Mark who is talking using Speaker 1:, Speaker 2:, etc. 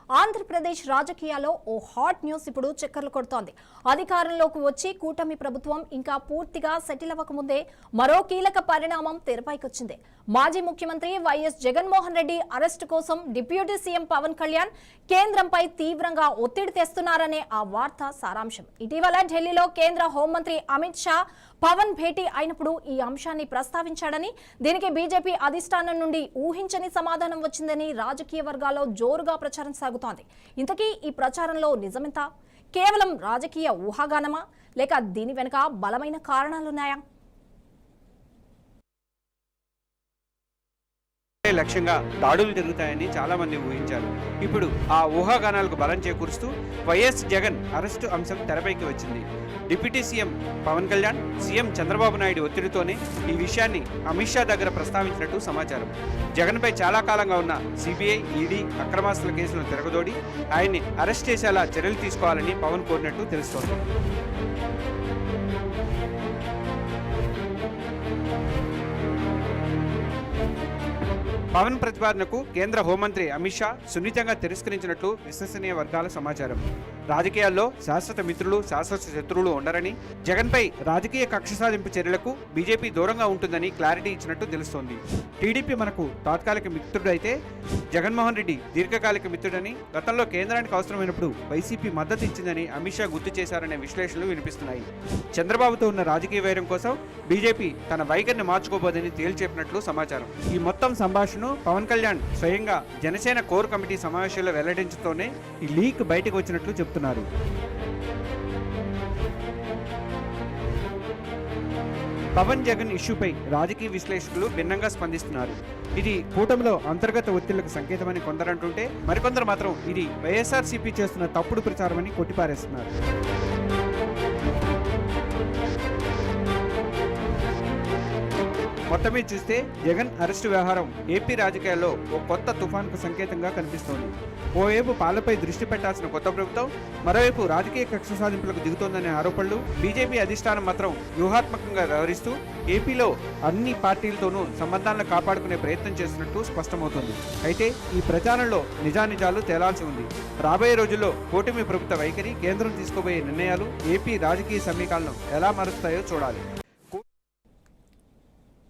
Speaker 1: ఆంధ్రప్రదేశ్ రాజకీయాల్లో ఓ hot news ఇప్పుడు చక్కర్లు కొడుతోంది. అధికారంలోకి వచ్చి కూటమి ప్రభుత్వం ఇంకా పూర్తిగా సెటిల్ అవ్వకముందే మరో కీలక పరిణామం తెరపైకొచ్చింది. మాజీ ముఖ్యమంత్రి వైఎస్ జగన్మోహన్ రెడ్డి అరెస్టు కోసం డిప్యూటీ సీఎం పవన్ కళ్యాణ్ కేంద్రంపై తీవ్రంగా ఒత్తిడి తెస్తున్నారనే ఆ వార్త సారాంశం. ఇటీవల ఢిల్లీలో కేంద్ర హోంమంత్రి అమిత్ షా పవన్ భేటీ అయినప్పుడు ఈ అంశాన్ని ప్రస్తావించాడని, దీనికి బీజేపీ అధిష్టానం నుండి ఊహించని సమాధానం వచ్చిందని రాజకీయ వర్గాల్లో జోరుగా ప్రచారం సాగుతోంది. ఇంతకీ ఈ ప్రచారంలో నిజమెంత? కేవలం రాజకీయ ఊహాగానమా, లేక దీని వెనుక బలమైన కారణాలున్నాయా?
Speaker 2: లక్ష్యంగా దాడులు జరుగుతాయని చాలా మంది ఊహించారు. ఇప్పుడు ఆ ఊహాగానాలకు బలం చేకూరుస్తూ వైఎస్ జగన్ అరెస్టు అంశం తెరపైకి వచ్చింది. Deputy CM Pawan Kalyan, CM Chandrababu Naidu ఒత్తిడితోనే ఈ విషయాన్ని అమిత్ షా దగ్గర ప్రస్తావించినట్టు సమాచారం. జగన్పై చాలా కాలంగా ఉన్న సిబిఐ, ఈడీ అక్రమాస్తుల కేసులను తిరగదోడి ఆయన్ని అరెస్ట్ చేసేలా చర్యలు తీసుకోవాలని పవన్ కోరినట్టు తెలుస్తోంది. పవన్ ప్రతిపాదనకు కేంద్ర హోంమంత్రి అమిత్ షా సున్నితంగా తిరస్కరించినట్లు విశ్వసనీయ వర్గాల సమాచారం. రాజకీయాల్లో శాశ్వత మిత్రులు, శాశ్వత శత్రువులు ఉండరని, జగన్పై రాజకీయ కక్ష సాధింపు చర్యలకు బీజేపీ దూరంగా ఉంటుందని క్లారిటీ ఇచ్చినట్టు తెలుస్తోంది. టీడీపీ మనకు తాత్కాలిక మిత్రుడైతే జగన్మోహన్ రెడ్డి దీర్ఘకాలిక మిత్రుడని, గతంలో కేంద్రానికి అవసరమైనప్పుడు వైసీపీ మద్దతు ఇచ్చిందని అమిత్ షా గుర్తు చేశారనే విశ్లేషణలు వినిపిస్తున్నాయి. చంద్రబాబుతో ఉన్న రాజకీయ వైరం కోసం బీజేపీ తన వైఖరిని మార్చుకోబోదని తేల్చెప్పినట్లు సమాచారం. ఈ మొత్తం సంభాషణ పవన్ కళ్యాణ్ స్వయంగా జనసేన కోర్ కమిటీ సమావేశంలో వెల్లడించడంతోనే ఈ లీక్ బయటకు వచ్చినట్లు చెబుతున్నారు. పవన్ జగన్ ఇష్యూపై రాజకీయ విశ్లేషకులు భిన్నంగా స్పందిస్తున్నారు. ఇది కూటమిలో అంతర్గత ఒత్తిళ్లకు సంకేతమని కొందరంటుంటే, మరికొందరు మాత్రం ఇది వైఎస్ఆర్సీపీ చేస్తున్న తప్పుడు ప్రచారమని కొట్టిపారేస్తున్నారు. మొత్తం మీద చూస్తే జగన్ అరెస్టు వ్యవహారం ఏపీ రాజకీయాల్లో ఓ కొత్త తుఫాన్కు సంకేతంగా కనిపిస్తోంది. ఓవైపు పాలపై దృష్టి పెట్టాల్సిన కొత్త ప్రభుత్వం, మరోవైపు రాజకీయ కక్ష సాధింపులకు దిగుతోందనే ఆరోపణలు. బీజేపీ అధిష్టానం మాత్రం వ్యూహాత్మకంగా వ్యవహరిస్తూ ఏపీలో అన్ని పార్టీలతోనూ సంబంధాలను కాపాడుకునే ప్రయత్నం చేస్తున్నట్టు స్పష్టమవుతుంది. అయితే ఈ ప్రచారంలో నిజానిజాలు తేలాల్సి ఉంది. రాబోయే రోజుల్లో కూటమి ప్రభుత్వ వైఖరి, కేంద్రం తీసుకోబోయే నిర్ణయాలు ఏపీ రాజకీయ సమీకరణను ఎలా మారుస్తాయో చూడాలి.